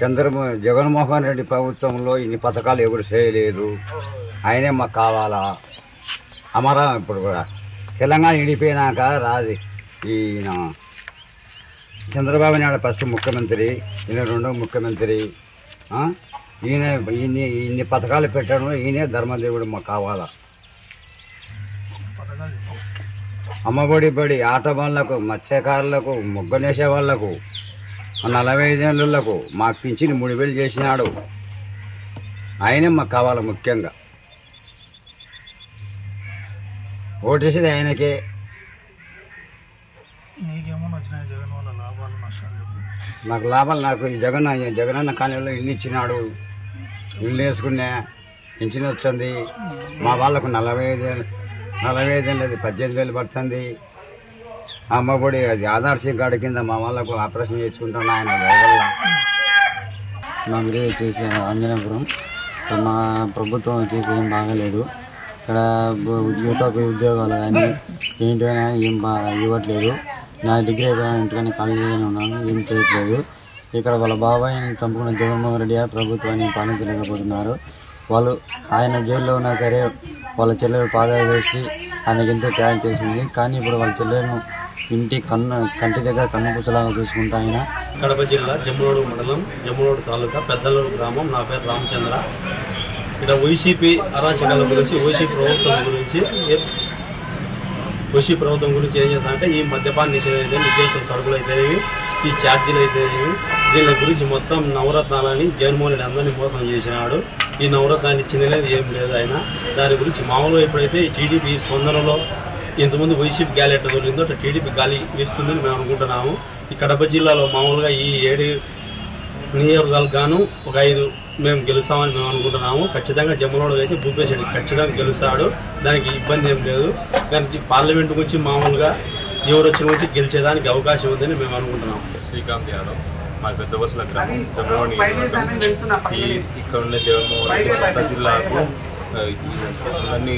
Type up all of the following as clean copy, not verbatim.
జగన్మోహన్ రెడ్డి ప్రభుత్వంలో ఇన్ని పథకాలు ఎవరు చేయలేదు. ఆయనే మాకు కావాలా. ఇప్పుడు కూడా తెలంగాణ విడిపోయినాక ఈయన చంద్రబాబు నాయుడు ఫస్ట్ ముఖ్యమంత్రి, ఈయన రెండో ముఖ్యమంత్రి. ఇన్ని పథకాలు పెట్టడం ఈయనే ధర్మదేవుడు మాకు కావాలా. అమ్మఒడి ఆట వాళ్ళకు, మత్స్యకారులకు, ముగ్గనేసే వాళ్లకు, 45 ఏళ్ళకు మాకు పింఛని 3000 చేసినాడు. ఆయనే మాకు కావాలి. ముఖ్యంగా ఓటేసేది ఆయనకే. నాకు లాభాలు జగనన్న కాలనీలో ఇల్లు ఇచ్చినాడు. ఇల్లు వేసుకున్నా పింఛన్ వచ్చింది. మా వాళ్ళకు 45 ఏళ్ళు 18,000 పడుతుంది. అమ్మఒడి అది ఆధార్ సీ కార్డు కింద మా వాళ్ళకు ఆపరేషన్ చేసుకుంటాను. ఆయన వల్ల మా విలేజ్ వచ్చేసి ఆంజనేయపురం. మా ప్రభుత్వం వచ్చేసి ఏం బాగాలేదు. ఇక్కడ యువతకు ఉద్యోగాలు కానీ ఏంటైనా ఏం ఇవ్వట్లేదు. నా డిగ్రీ ఇంటికని ఖాళీగానే ఉన్నాను, ఏం చేయట్లేదు. ఇక్కడ వాళ్ళ బాబాయిని చంపుకున్న జగన్మోహన్ రెడ్డి ప్రభుత్వాన్ని పాలించలేకపోతున్నారు. ఆయన జైల్లో ఉన్నా సరే వాళ్ళ చెల్లెలు పాదాలు వేసి ఆయనకి ఎంతో త్యాగం చేసింది. కానీ ఇప్పుడు వాళ్ళ చెల్లెలను కంటి దగ్గర కన్నుపూసలాగా చూసుకుంటా ఆయన. కడప జిల్లా జమ్మలమడుగు మండలం, జమ్మలమడుగు తాలూకా పెద్దలూరు గ్రామం. నా పేరు రామచంద్ర. ఇక్కడ వైసీపీ అరాచకాల గురించి, వైసీపీ ప్రభుత్వం గురించి ఏం చేస్తారంటే ఈ మద్యపాన నిషేధం అయితే, నిత్యావసర సరుకులు అయితే, ఈ ఛార్జీలు అయితే, దీని గురించి మొత్తం నవరత్నాలని జగన్మోహన్ రెడ్డి అందరినీ మోసం చేసినాడు. ఈ నవరత్నాన్ని ఇచ్చినది ఏం లేదు ఆయన. దాని గురించి మామూలుగా ఎప్పుడైతే టీడీపీ స్పందనలో ఇంతకుముందు వైసీపీ గాలి ఎట్ట దొరికిందో అట్లా టీడీపీ గాలి వీస్తుందని మేము అనుకుంటున్నాము. ఈ కడప జిల్లాలో మామూలుగా ఈ 7 నియోజకవర్గాలకు గాను ఒక 5 మేము గెలుస్తామని మేము అనుకుంటున్నాము. ఖచ్చితంగా జమ్మలమడుగు అయితే భూపేశ్ రెడ్డి ఖచ్చితంగా గెలుస్తాడు. దానికి ఇబ్బంది ఏం లేదు. కానీ పార్లమెంట్ గురించి మామూలుగా ఎవరు వచ్చిన వచ్చి గెలిచేదానికి అవకాశం ఉందని మేము అనుకుంటున్నాము. శ్రీకాంత్ యాదవ్, మా పెద్ద బస్సుల గ్రామం, జమ్మలమడుగు నియోజకవర్గం. ఇక్కడ ఉన్న జగన్మోహన్ రెడ్డి సొంత జిల్లాకు అన్నీ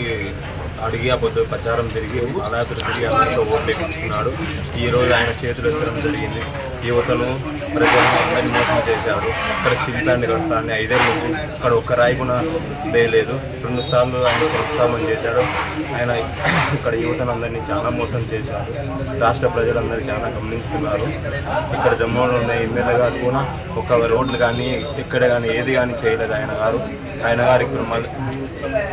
అడిగి అబద్ధ ప్రచారం తిరిగి అనాథులు తిరిగి అందరితో ఓట్లు ఎక్కించుకున్నాడు. ఈరోజు ఆయన చేతులు ఎత్తడం జరిగింది. యువతను ప్రజలను అందరినీ మోసం చేశారు. ఇక్కడ స్టీల్ ప్లాంట్ కడతాన్ని 5 ఏళ్ళ నుంచి ఇక్కడ ఒక్క రాయి కూడా వేయలేదు. 2 సార్లు ఆయన శంకుస్థాపన చేశాడు. ఆయన ఇక్కడ యువతను అందరినీ చాలా మోసం చేశారు. రాష్ట్ర ప్రజలందరూ చాలా గమనిస్తున్నారు. ఇక్కడ జమ్మలో ఉన్న ఎమ్మెల్యే గారు కూడా ఒక రోడ్లు కానీ ఇక్కడ కానీ ఏది కానీ చేయలేదు ఆయన గారు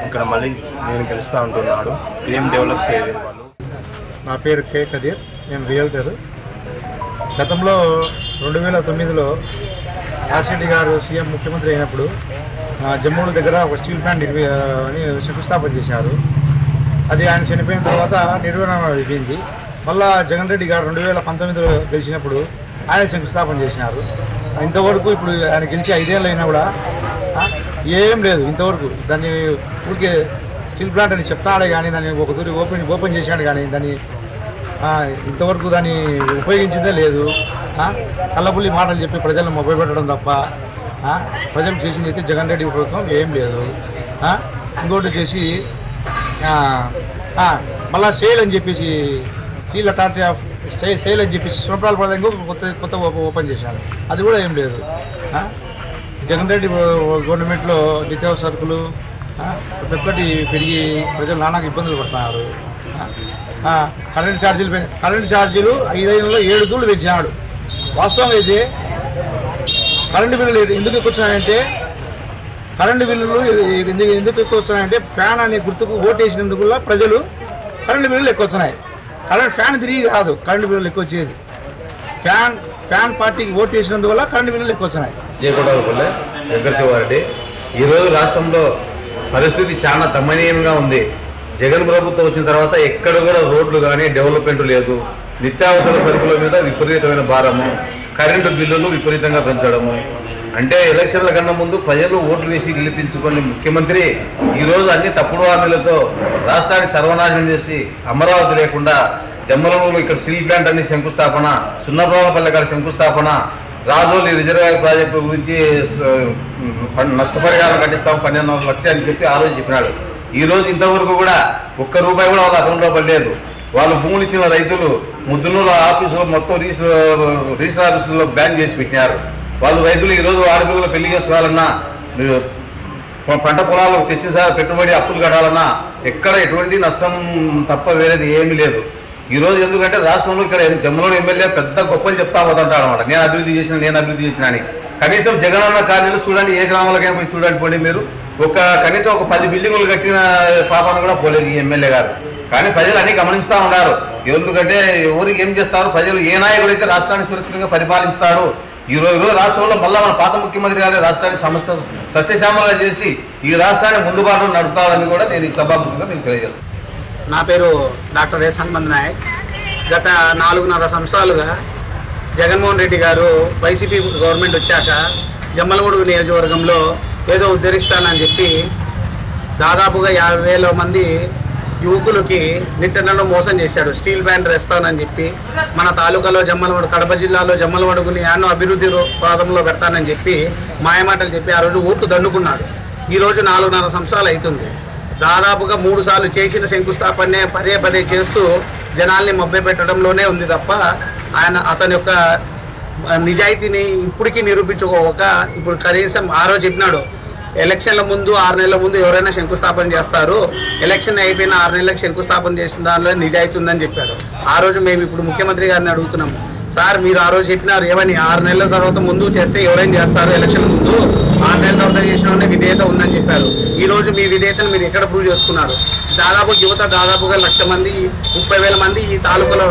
ఇక్కడ మళ్ళీ నేను గెలుస్తూ ఉంటున్నాడు. ఏం డెవలప్ చేయలేదు వాళ్ళు. నా పేరు కే కదీర్, నేను రియల్టర్. గతంలో 2009లో రాజశేఖర్ గారు సీఎం ముఖ్యమంత్రి అయినప్పుడు జమ్మూరు దగ్గర ఒక స్టీల్ ప్లాంట్ అని శంకుస్థాపన చేశారు. అది ఆయన చనిపోయిన తర్వాత నిర్వహణ అయిపోయింది. మళ్ళా జగన్ రెడ్డి గారు 2019లో గెలిచినప్పుడు ఆయన శంకుస్థాపన చేసినారు. ఇంతవరకు ఇప్పుడు ఆయన గెలిచి 5 ఏళ్ళు అయినా కూడా ఏం లేదు ఇంతవరకు. దాన్ని ఊరికే స్టీల్ ప్లాంట్ అని చెప్తాడే కానీ దాన్ని ఒక దూరి ఓపెన్ చేశాడు కానీ దాన్ని ఇంతవరకు దాన్ని ఉపయోగించిందే లేదు. కళ్ళబుల్లి మాటలు చెప్పి ప్రజలను మొబైపెట్టడం తప్ప ప్రజలు చేసింది అయితే జగన్ రెడ్డి ప్రభుత్వం ఏం లేదు. ఇంకోటి వచ్చేసి మళ్ళా సేల్ అని చెప్పేసి స్టీల్ అథారిటీ ఆఫ్ సేల్ అని చెప్పేసి సుప్రాల ప్రధానంగా కొత్త ఓపెన్ చేశారు. అది కూడా ఏం లేదు. జగన్ రెడ్డి గవర్నమెంట్లో నిత్యావసర సరుకులు ప్రతి ఒక్కటి పెరిగి ప్రజలు నానాకు ఇబ్బందులు పడుతున్నారు. కరెంటు ఛార్జీలు 5 ఏళ్ళలో 7 తూళ్ళు పెంచినాడు. వాస్తవంగా అయితే కరెంటు బిల్లులు ఎందుకు ఎక్కువ వచ్చినాయంటే ఫ్యాన్ అనే గుర్తుకు ఓటేసినందుకు ప్రజలు కరెంటు బిల్లులు ఎక్కువ వచ్చినాయి. ఫ్యాన్ తిరిగి కాదు కరెంటు బిల్లులు ఎక్కువ వచ్చేది. ఫ్యాన్ పార్టీకి ఓటు వేసినందువల్ల కరెంటు బిల్లులు ఎక్కువ వచ్చినాయి. జయకొండపల్లె వెంకటశివారెడ్డి. ఈరోజు రాష్ట్రంలో పరిస్థితి చాలా దమనీయంగా ఉంది. జగన్ ప్రభుత్వం వచ్చిన తర్వాత ఎక్కడ కూడా రోడ్లు కానీ డెవలప్మెంట్ లేదు. నిత్యావసర సరుకుల మీద విపరీతమైన భారము, కరెంటు బిల్లులు విపరీతంగా పెంచడము. అంటే ఎలక్షన్ల కన్నా ముందు ప్రజలు ఓట్లు వేసి గెలిపించుకుని ముఖ్యమంత్రి ఈరోజు అన్ని తప్పుడు హామీలతో రాష్ట్రాన్ని సర్వనాశనం చేసి అమరావతి లేకుండా జమ్మలమడుగులో ఇక్కడ స్టీల్ ప్లాంట్ అన్ని శంకుస్థాపన, సున్నప్రాలపల్లె కాడ శంకుస్థాపన, రాజోలి రిజర్వాయర్ ప్రాజెక్టు గురించి నష్టపరిహారం కట్టిస్తాము 12 లక్షలు అని చెప్పి ఆ రోజు చెప్పినాడు. ఈ రోజు ఇంతవరకు కూడా ₹1 కూడా వాళ్ళ అకౌంట్లో పడలేదు. వాళ్ళు భూములు ఇచ్చిన రైతులు ముద్దునూరు ఆఫీసులో మొత్తం రిజిస్టర్ ఆఫీసులో బ్యాన్ చేసి పెట్టినారు. వాళ్ళు రైతులు ఈరోజు ఆడపిల్లలు పెళ్లి చేసుకోవాలన్నా, పంట పొలాలకు తెచ్చిన పెట్టుబడి అప్పులు కట్టాలన్నా ఎక్కడ ఎటువంటి నష్టం తప్ప వేరేది ఏమీ లేదు. ఈరోజు ఎందుకంటే రాష్ట్రంలో ఇక్కడ జమ్మలమడు ఎమ్మెల్యే పెద్ద గొప్పలు చెప్తా పోతుంటాడు అనమాట. నేను అభివృద్ధి చేసిన అని. కనీసం జగనన్న కాలనీలు చూడండి, ఏ గ్రామాలకైనా పోయి చూడండి పోండి మీరు. కనీసం ఒక 10 బిల్డింగులు కట్టిన పాపాన్ని కూడా పోలేదు ఈ ఎమ్మెల్యే గారు. కానీ ప్రజలు అన్ని గమనిస్తూ ఉన్నారు. ఎందుకంటే ఎవరికి ఏం చేస్తారు, ప్రజలు ఏ నాయకుడు అయితే రాష్ట్రాన్ని సురక్షితంగా పరిపాలిస్తాడు. ఈరోజు రాష్ట్రంలో మళ్ళా మన పాత ముఖ్యమంత్రి గారి రాష్ట్రాన్ని సస్యశ్యామలంగా చేసి ఈ రాష్ట్రాన్ని ముందుబాటులో నడుపుతారని కూడా నేను ఈ సభాముఖంగా మీకు తెలియజేస్తాను. నా పేరు డాక్టర్ ఎస్ హనుమంత్ నాయక్. గత 4.5 సంవత్సరాలుగా జగన్మోహన్ రెడ్డి గారు వైసీపీ గవర్నమెంట్ వచ్చాక జమ్మలమడుగు నియోజకవర్గంలో ఏదో ఉద్ధరిస్తానని చెప్పి దాదాపుగా 50,000 మంది యువకులకి నిట్టనలో మోసం చేశాడు. స్టీల్ ప్లాంట్ వేస్తానని చెప్పి మన తాలూకాలో జమ్మలమడుగు, కడప జిల్లాలో జమ్మలమడుగుని ఎన్నో అభివృద్ధి పాదంలో పెడతానని చెప్పి మాయమాటలు చెప్పి ఆ రోజు ఓట్లు దండుకున్నాడు. ఈరోజు 4.5 సంవత్సరాలు అవుతుంది. దాదాపుగా 3 సార్లు చేసిన శంకుస్థాపనే పదే చేస్తూ జనాల్ని మభ్యపెట్టడంలోనే ఉంది తప్ప అతని యొక్క నిజాయితీని ఇప్పటికీ నిరూపించుకోక, ఇప్పుడు కనీసం ఆ రోజు చెప్పినాడు ఎలక్షన్ల ముందు 6 నెలల ముందు ఎవరైనా శంకుస్థాపన చేస్తారు, ఎలక్షన్ అయిపోయిన 6 నెలలకు శంకుస్థాపన చేసిన దానిలో నిజాయితీ ఉందని చెప్పాడు. ఆ రోజు మేము ఇప్పుడు ముఖ్యమంత్రి గారిని అడుగుతున్నాము, సార్ మీరు ఆ రోజు చెప్పినారు ఏమని 6 నెలల తర్వాత ముందు చేస్తే ఎవరైనా చేస్తారు, ఎలక్షన్ ముందు 6 నెలల తర్వాత చేసిన విధేయత ఉందని చెప్పారు. ఈ రోజు మీ విధేయతను మీరు ఎక్కడ ప్రూవ్ చేసుకున్నారు? దాదాపు యువత దాదాపుగా 1,00,000 మంది 30,000 మంది ఈ తాలూకాలో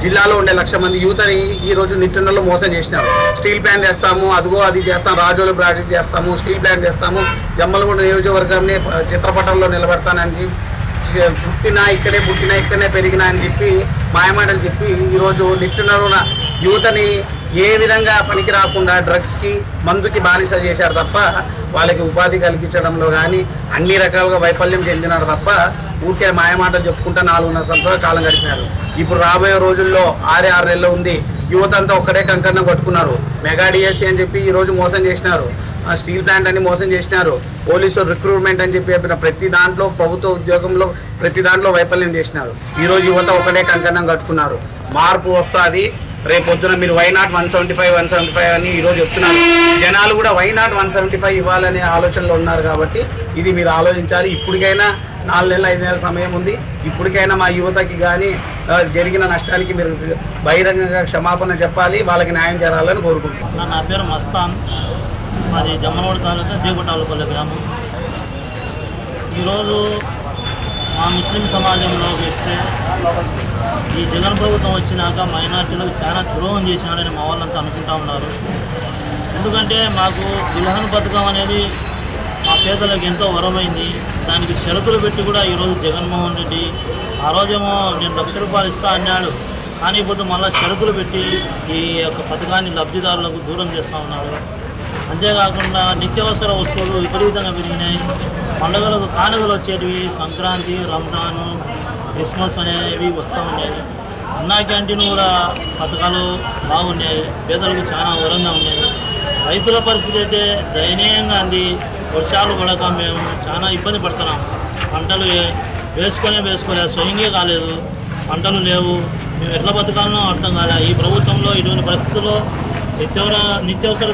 జిల్లాలో ఉండే 1,00,000 మంది యువతని ఈ రోజు నిట్టనలో మోసం చేసినారు. స్టీల్ ప్లాంట్ చేస్తాము, అదిగో అది చేస్తాం, రాజోలు ప్రాజెక్ట్ చేస్తాము, స్టీల్ ప్లాంట్ చేస్తాము, జమ్మలమడుగు నియోజకవర్గాన్ని చిత్రపటంలో నిలబెడతానని పుట్టినా ఇక్కడే పెరిగినా అని చెప్పి మాయమాటలు చెప్పి ఈరోజు నిట్టనలో యువతని ఏ విధంగా పనికి రాకుండా డ్రగ్స్కి మందుకి బానిస చేశారు తప్ప వాళ్ళకి ఉపాధి కలిగించడంలో కానీ అన్ని రకాలుగా వైఫల్యం చెందినారు తప్ప ఊరికే మాయమాటలు చెప్పుకుంటా 4.5 సంవత్సరాల కాలం గడిపినారు. ఇప్పుడు రాబోయే రోజుల్లో 6 నెలలు ఉంది. యువత అంతా ఒక్కడే కంకణం కట్టుకున్నారు. మెగా డిఎస్సీ అని చెప్పి ఈరోజు మోసం చేసినారు, స్టీల్ ప్లాంట్ అని మోసం చేసినారు, పోలీసు రిక్రూట్మెంట్ అని చెప్పి ప్రతి దాంట్లో ప్రభుత్వ ఉద్యోగంలో ప్రతి దాంట్లో వైఫల్యం చేసినారు. ఈరోజు యువత ఒకటే కంకణం కట్టుకున్నారు. మార్పు వస్తుంది. రేపు పొద్దున మీరు వైనాట్ 175 అని ఈరోజు చెప్తున్నారు. జనాలు కూడా వైనాట్ 175 ఇవ్వాలనే ఆలోచనలో ఉన్నారు. కాబట్టి ఇది మీరు ఆలోచించాలి. ఇప్పటికైనా 4 నెలలు 5 నెలల సమయం ఉంది. ఇప్పటికైనా మా యువతకి కానీ జరిగిన నష్టానికి మీరు బహిరంగంగా క్షమాపణ చెప్పాలి, వాళ్ళకి న్యాయం చేయాలని కోరుకుంటున్నాను. నా పేరు మస్తాన్, మాది జమ్మలమడుగు తాలూకా జేగుటాలపల్లి గ్రామం. ఈరోజు మా ముస్లిం సమాజంలో వస్తే ఈ జగన్ ప్రభుత్వం వచ్చినాక మైనార్టీలకు చాలా ద్రోహం చేసినాడని మా వాళ్ళంతా అనుకుంటా ఉన్నారు. ఎందుకంటే మాకు దుల్హన్ పథకం అనేది మా పేదలకు ఎంతో వరమైంది. దానికి షరతులు పెట్టి కూడా ఈరోజు జగన్మోహన్ రెడ్డి ఆ రోజేమో నేను ₹1,00,000 ఇస్తా అన్నాడు, కానీ ఇప్పుడు మళ్ళీ షరతులు పెట్టి ఈ యొక్క పథకాన్ని లబ్ధిదారులకు దూరం చేస్తూ ఉన్నాడు. అంతేకాకుండా నిత్యావసర వస్తువులు విపరీతంగా పెరిగినాయి. పండుగలకు కానుకలు వచ్చేటివి సంక్రాంతి, రంజాను, క్రిస్మస్ అనేవి వస్తూ ఉన్నాయి. అన్నా క్యాంటీన్ కూడా పథకాలు బాగున్నాయి, పేదలకు చాలా వరంగా ఉన్నాయి. రైతుల పరిస్థితి అయితే దయనీయంగా ఉంది. వర్షాలు పడక మేము చాలా ఇబ్బంది పడుతున్నాం. పంటలు వేసుకోలేదు, స్వయంగా కాలేదు, పంటలు లేవు. మేము ఎట్లా బతకాలనో అర్థం కాలే. ఈ ప్రభుత్వంలో ఇటువంటి పరిస్థితుల్లో నిత్యావసర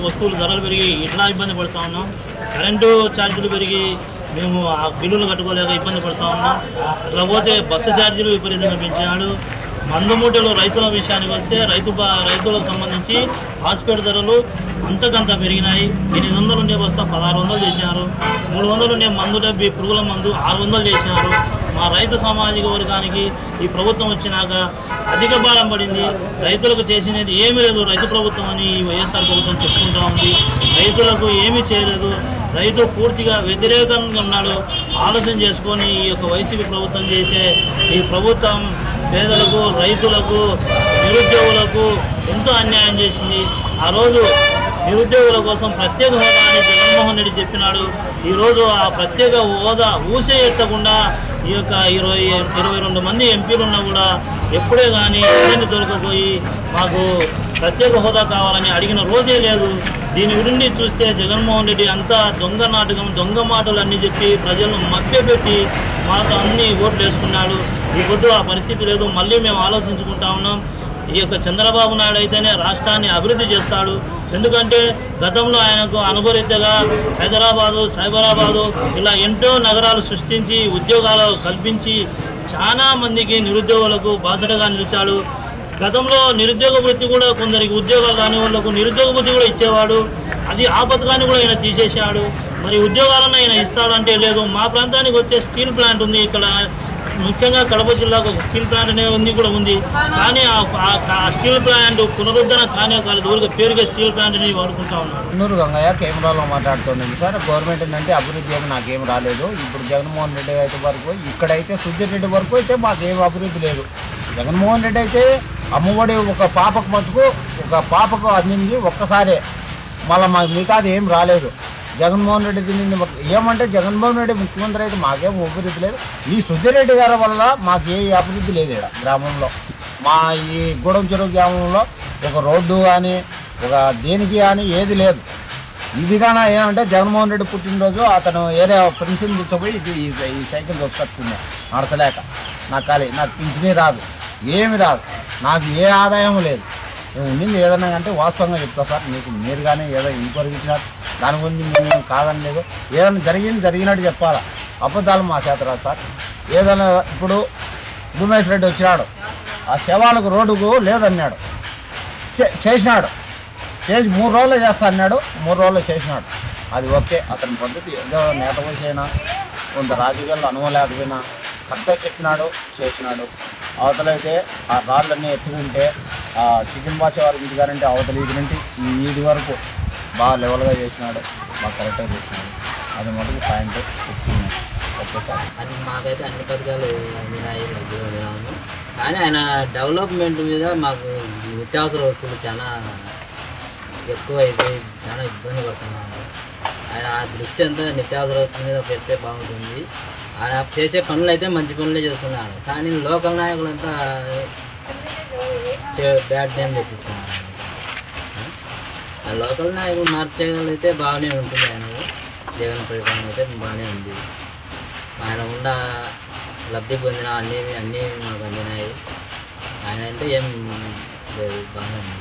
వస్తువులు ధరలు పెరిగి ఇట్లా ఇబ్బంది పడుతూ ఉన్నాం. కరెంటు ఛార్జీలు పెరిగి మేము ఆ బిల్లులు కట్టుకోలేక ఇబ్బంది పడుతూ ఉన్నాం. అట్లా పోతే బస్సు ఛార్జీలు విపరీతంగా పెంచాడు. మందు మూటలు రైతుల విషయానికి వస్తే రైతులకు సంబంధించి హాస్పిటల్ ధరలు అంతకంత పెరిగినాయి. 800 ఉండే బస్తా 1600 చేసినారు. 300 ఉండే మందు డబ్బి పురుగుల మందు 600 చేసినారు. మా రైతు సామాజిక వర్గానికి ఈ ప్రభుత్వం వచ్చినాక అధిక భారం పడింది. రైతులకు చేసినది ఏమీ లేదు. రైతు ప్రభుత్వం అని ఈ వైఎస్ఆర్ ప్రభుత్వం చెప్పుకుంటూ ఉంది. రైతులకు ఏమీ చేయలేదు. రైతు పూర్తిగా వ్యతిరేకంగా ఉన్నాడు. ఆలోచన చేసుకొని ఈ యొక్క వైసీపీ ప్రభుత్వం చేసే ఈ ప్రభుత్వం పేదలకు, రైతులకు, నిరుద్యోగులకు ఎంతో అన్యాయం చేసింది. ఆ రోజు నిరుద్యోగుల కోసం ప్రత్యేక హోదా అని జగన్మోహన్ రెడ్డి చెప్పినాడు. ఈరోజు ఆ ప్రత్యేక హోదా ఊసే ఎత్తకుండా ఈ యొక్క 22 మంది ఎంపీలు ఉన్నా కూడా ఎప్పుడే కానీ ఎవరిని దొరకపోయి మాకు ప్రత్యేక హోదా కావాలని అడిగిన రోజే లేదు. దీని గురించి చూస్తే జగన్మోహన్ రెడ్డి అంతా దొంగ నాటకం, దొంగ మాటలు అన్నీ చెప్పి ప్రజలను మభ్యపెట్టి మాకు అన్ని ఓట్లు వేసుకున్నాడు. ఈ పొద్దు ఆ పరిస్థితి లేదు. మళ్ళీ మేము ఆలోచించుకుంటా ఉన్నాం. ఈ యొక్క చంద్రబాబు నాయుడు అయితేనే రాష్ట్రాన్ని అభివృద్ధి చేస్తాడు. ఎందుకంటే గతంలో ఆయనకు అనుభవరీత్యగా హైదరాబాదు, సైబరాబాదు ఇలా ఎంతో నగరాలు సృష్టించి ఉద్యోగాలు కల్పించి చాలా మందికి నిరుద్యోగులకు బాసటగా నిలిచాడు. గతంలో నిరుద్యోగ వృత్తి కూడా కొందరికి ఉద్యోగాలు కాని వాళ్ళకు నిరుద్యోగ వృత్తి కూడా ఇచ్చేవాడు. అది ఆ పథకాన్ని కూడా ఆయన తీసేశాడు. మరి ఉద్యోగాలను ఆయన ఇస్తాడంటే లేదు. మా ప్రాంతానికి వచ్చే స్టీల్ ప్లాంట్ ఉంది. ఇక్కడ ముఖ్యంగా కడప జిల్లాకు స్టీల్ ప్లాంట్ అనేది ఉంది. కానీ ఆ స్టీల్ ప్లాంట్ పునరుద్ధరణ కానే కాలేదు. ఊరికి పేరుగా స్టీల్ ప్లాంట్ అనేది వాడుకుంటా ఉన్నాడు. అన్నూరు గంగయ్య కెమెరాలో మాట్లాడుతున్నాను సార్. గవర్నమెంట్ ఏంటంటే అభివృద్ధి ఏమి నాకేం రాలేదు. ఇప్పుడు జగన్మోహన్ రెడ్డి అయితే వరకు ఇక్కడైతే సుధీర్ రెడ్డి వరకు అయితే మాకేం అభివృద్ధి లేదు. జగన్మోహన్ రెడ్డి అయితే అమ్మఒడి ఒక పాపకు అందింది ఒక్కసారే, మళ్ళీ మాకు మిగతాది ఏం రాలేదు. జగన్మోహన్ రెడ్డి తిని ఏమంటే జగన్మోహన్ రెడ్డి ముఖ్యమంత్రి అయితే మాకేం అభివృద్ధి లేదు. ఈ సుధీర్ రెడ్డి గారి వల్ల మాకు ఏ అభివృద్ధి లేదు. ఇక్కడ గ్రామంలో మా ఈ గూడెం చెరువు గ్రామంలో ఒక రోడ్డు కానీ ఒక దేనికి కానీ ఏది లేదు. ఇదిగానే ఏమంటే జగన్మోహన్ రెడ్డి పుట్టినరోజు అతను ఏరియా ప్రిన్సిపల్ తీసుకుపోయి ఈ సైకిల్ దొరుకుతున్నా నడచలేక నాకు పింఛనీ రాదు, ఏమి రాదు, నాకు ఏ ఆదాయం లేదు. ఉండింది ఏదన్నా అంటే వాస్తవంగా చెప్తా సార్. మీరు కానీ ఏదో ఇంకొకరికి ఇచ్చినారు దాని గురించి మేము కాదని లేదు. ఏదైనా జరిగినట్టు చెప్పాలా. అబద్ధాలు మా చేత రాదు సార్. ఏదైనా ఇప్పుడు భూమేశ్వర రెడ్డి వచ్చినాడు, ఆ శవాలకు రోడ్డుకు లేదన్నాడు, చేసినాడు. చేసి 3 రోజులు చేస్తా అన్నాడు, 3 రోజులు చేసినాడు. అది ఓకే. అతని పద్ధతి ఏదో నేత వయసైనా కొంత రాజకీయాల్లో అనుమలేకపోయినా కరెక్ట్గా చెప్పినాడు, చేసినాడు. అవతలైతే ఆ రాళ్ళన్నీ ఎత్తుకుంటే ఆ చికెన్ భాష వారికి ఇంటికారంటే అవతల ఇది నుండి ఈది వరకు బాగా లెవెల్గా చేసినాడు, బాగా కరెక్ట్గా చేసినాడు. అది మొదటి పాయింట్ చెప్తున్నాను. Okay sir. అది మాకైతే అన్ని పథకాలు అందినాయి, కానీ ఆయన డెవలప్మెంట్ మీద మాకు నిత్యావసర వస్తువులు చాలా ఎక్కువ అయిపోయి చాలా ఇబ్బంది పడుతున్నాము. ఆయన ఆ దృష్టి అంతా నిత్యావసర వస్తువుల మీద పెడితే బాగుంటుంది. ఆయన చేసే పనులు అయితే మంచి పనులే చేస్తున్నారు, కానీ లోకల్ నాయకులంతా బ్యాడ్ నేమ్ తెప్పిస్తున్నారు. ఆ లోకల్ నాయకులు మార్చేయగలిగితే బాగానే ఉంటుంది. ఆయన జగన్ పరిపాలన అయితే బాగానే ఉంది. ఆయన ఉన్న లబ్ధి పొందిన అన్నీ మాకు అందినాయి. ఆయన అంటే ఏం లేదు, బాగానే ఉంది.